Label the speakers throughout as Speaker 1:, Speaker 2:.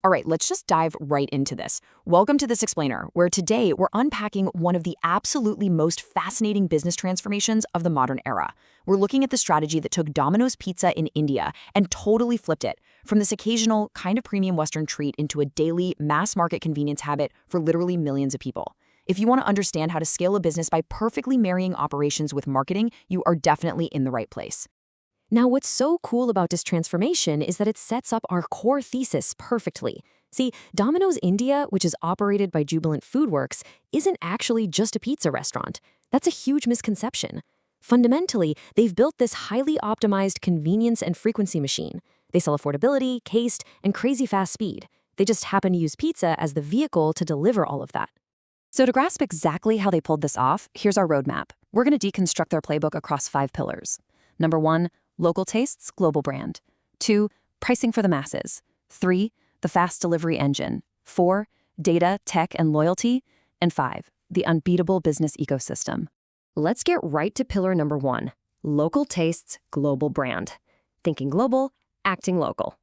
Speaker 1: All right, let's just dive right into this. Welcome to This Explainer, where today we're unpacking one of the absolutely most fascinating business transformations of the modern era. We're looking at the strategy that took Domino's Pizza in India and totally flipped it from this occasional kind of premium Western treat into a daily mass market convenience habit for literally millions of people. If you want to understand how to scale a business by perfectly marrying operations with marketing, you are definitely in the right place.
Speaker 2: Now, what's so cool about this transformation is that it sets up our core thesis perfectly. See, Domino's India, which is operated by Jubilant FoodWorks, isn't actually just a pizza restaurant. That's a huge misconception. Fundamentally, they've built this highly optimized convenience and frequency machine. They sell affordability, taste, and crazy fast speed. They just happen to use pizza as the vehicle to deliver all of that.
Speaker 1: So to grasp exactly how they pulled this off, here's our roadmap. We're going to deconstruct their playbook across 5 pillars. Number 1, local tastes, global brand. 2, pricing for the masses. 3, the fast delivery engine. 4, data, tech, and loyalty. And 5, the unbeatable business ecosystem.
Speaker 2: Let's get right to pillar number 1, local tastes, global brand. Thinking global, acting local.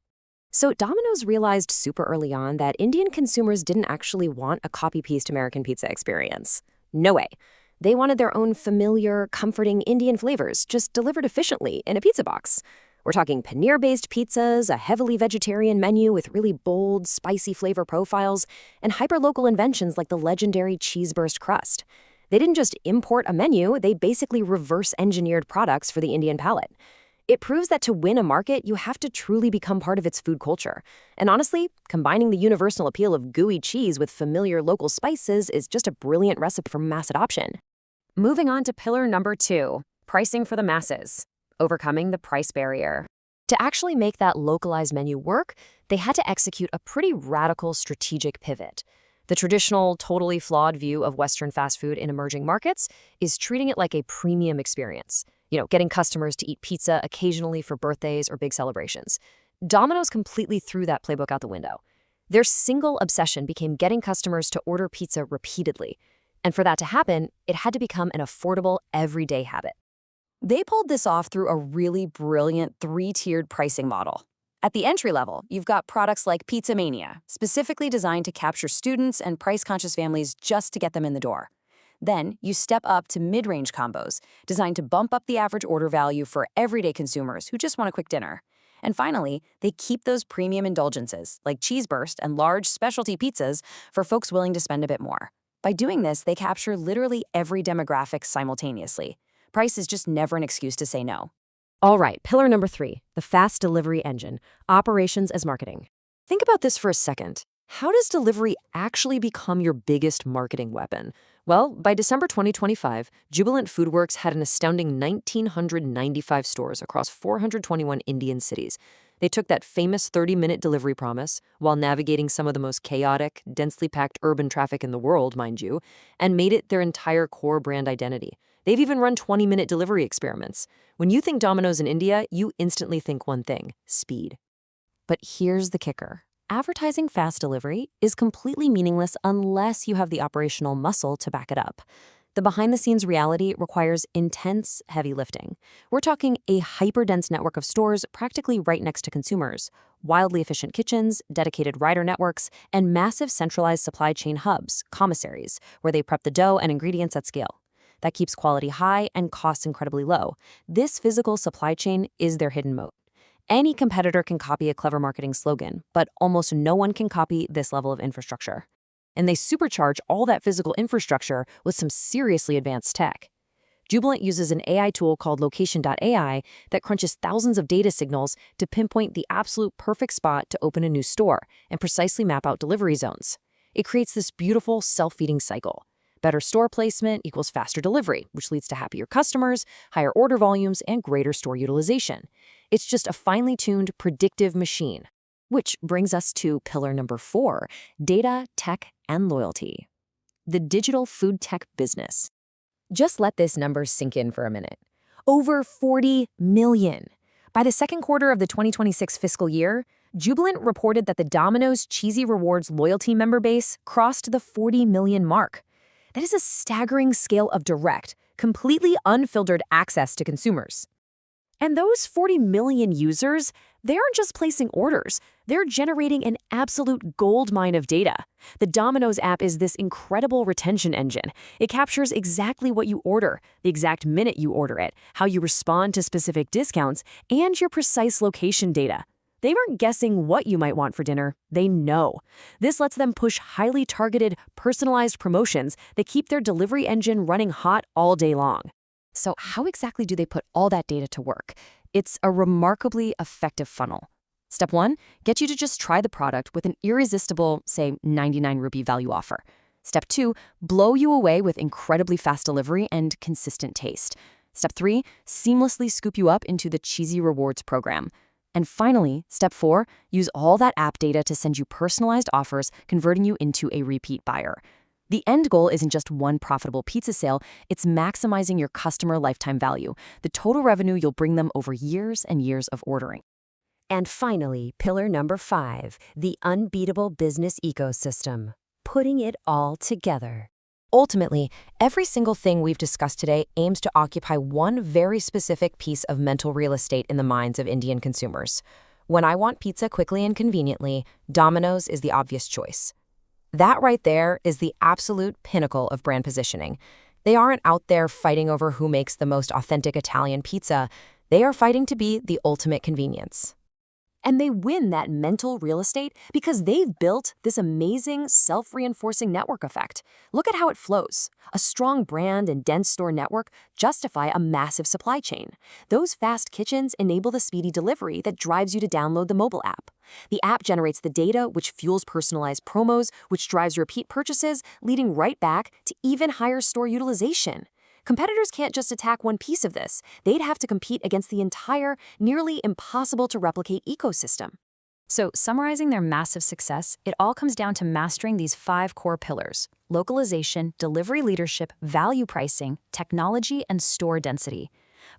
Speaker 2: So Domino's realized super early on that Indian consumers didn't actually want a copy-paste American pizza experience. No way. They wanted their own familiar, comforting Indian flavors, just delivered efficiently in a pizza box. We're talking paneer-based pizzas, a heavily vegetarian menu with really bold, spicy flavor profiles, and hyper-local inventions like the legendary cheese-burst crust. They didn't just import a menu, they basically reverse-engineered products for the Indian palate. It proves that to win a market, you have to truly become part of its food culture. And honestly, combining the universal appeal of gooey cheese with familiar local spices is just a brilliant recipe for mass adoption. Moving on to pillar number 2, pricing for the masses, overcoming the price barrier. To actually make that localized menu work, they had to execute a pretty radical strategic pivot. The traditional, totally flawed view of Western fast food in emerging markets is treating it like a premium experience. Getting customers to eat pizza occasionally for birthdays or big celebrations. Domino's completely threw that playbook out the window. Their single obsession became getting customers to order pizza repeatedly. And for that to happen, it had to become an affordable, everyday habit.
Speaker 1: They pulled this off through a really brilliant 3-tiered pricing model. At the entry level, you've got products like Pizza Mania, specifically designed to capture students and price-conscious families just to get them in the door. Then, you step up to mid-range combos, designed to bump up the average order value for everyday consumers who just want a quick dinner. And finally, they keep those premium indulgences, like cheese burst and large specialty pizzas, for folks willing to spend a bit more. By doing this, they capture literally every demographic simultaneously. Price is just never an excuse to say no.
Speaker 2: All right, pillar number 3, the fast delivery engine, operations as marketing. Think about this for a second. How does delivery actually become your biggest marketing weapon? Well, by December 2025, Jubilant FoodWorks had an astounding 1,995 stores across 421 Indian cities. They took that famous 30-minute delivery promise, while navigating some of the most chaotic, densely packed urban traffic in the world, mind you, and made it their entire core brand identity. They've even run 20-minute delivery experiments. When you think Domino's in India, you instantly think one thing: speed. But here's the kicker. Advertising fast delivery is completely meaningless unless you have the operational muscle to back it up. The behind-the-scenes reality requires intense, heavy lifting. We're talking a hyper-dense network of stores practically right next to consumers, wildly efficient kitchens, dedicated rider networks, and massive centralized supply chain hubs, commissaries, where they prep the dough and ingredients at scale. That keeps quality high and costs incredibly low. This physical supply chain is their hidden moat. Any competitor can copy a clever marketing slogan, but almost no one can copy this level of infrastructure. And they supercharge all that physical infrastructure with some seriously advanced tech. Jubilant uses an AI tool called Location.ai that crunches thousands of data signals to pinpoint the absolute perfect spot to open a new store and precisely map out delivery zones. It creates this beautiful self-feeding cycle. Better store placement equals faster delivery, which leads to happier customers, higher order volumes, and greater store utilization. It's just a finely tuned, predictive machine. Which brings us to pillar number 4, data, tech, and loyalty. The digital food tech business. Just let this number sink in for a minute. Over 40 million. By the second quarter of the 2026 fiscal year, Jubilant reported that the Domino's Cheesy Rewards loyalty member base crossed the 40 million mark. That is a staggering scale of direct, completely unfiltered access to consumers. And those 40 million users, they aren't just placing orders. They're generating an absolute goldmine of data. The Domino's app is this incredible retention engine. It captures exactly what you order, the exact minute you order it, how you respond to specific discounts, and your precise location data. They aren't guessing what you might want for dinner. They know. This lets them push highly targeted, personalized promotions that keep their delivery engine running hot all day long. So how exactly do they put all that data to work? It's a remarkably effective funnel. Step 1, get you to just try the product with an irresistible, say, 99 rupee value offer. Step 2, blow you away with incredibly fast delivery and consistent taste. Step 3, seamlessly scoop you up into the cheesy rewards program. And finally, step 4, use all that app data to send you personalized offers, converting you into a repeat buyer. The end goal isn't just one profitable pizza sale, it's maximizing your customer lifetime value, the total revenue you'll bring them over years and years of ordering.
Speaker 3: And finally, pillar number 5, the unbeatable business ecosystem, putting it all together. Ultimately, every single thing we've discussed today aims to occupy one very specific piece of mental real estate in the minds of Indian consumers. When I want pizza quickly and conveniently, Domino's is the obvious choice. That right there is the absolute pinnacle of brand positioning. They aren't out there fighting over who makes the most authentic Italian pizza. They are fighting to be the ultimate convenience.
Speaker 1: And they win that mental real estate because they've built this amazing self-reinforcing network effect. Look at how it flows. A strong brand and dense store network justify a massive supply chain. Those fast kitchens enable the speedy delivery that drives you to download the mobile app. The app generates the data, which fuels personalized promos, which drives repeat purchases, leading right back to even higher store utilization. Competitors can't just attack one piece of this. They'd have to compete against the entire, nearly impossible to replicate ecosystem. So, summarizing their massive success, it all comes down to mastering these 5 core pillars: localization, delivery leadership, value pricing, technology, and store density.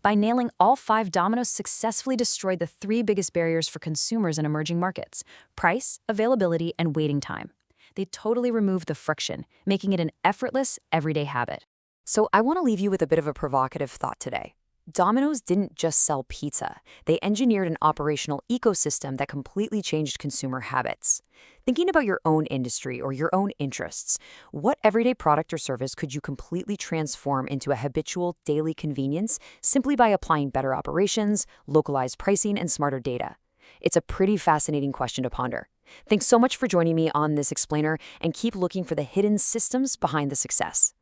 Speaker 1: By nailing all 5, Domino's successfully destroyed the 3 biggest barriers for consumers in emerging markets: price, availability, and waiting time. They totally removed the friction, making it an effortless, everyday habit. So I want to leave you with a bit of a provocative thought today. Domino's didn't just sell pizza. They engineered an operational ecosystem that completely changed consumer habits. Thinking about your own industry or your own interests, what everyday product or service could you completely transform into a habitual daily convenience simply by applying better operations, localized pricing, and smarter data? It's a pretty fascinating question to ponder. Thanks so much for joining me on this explainer, and keep looking for the hidden systems behind the success.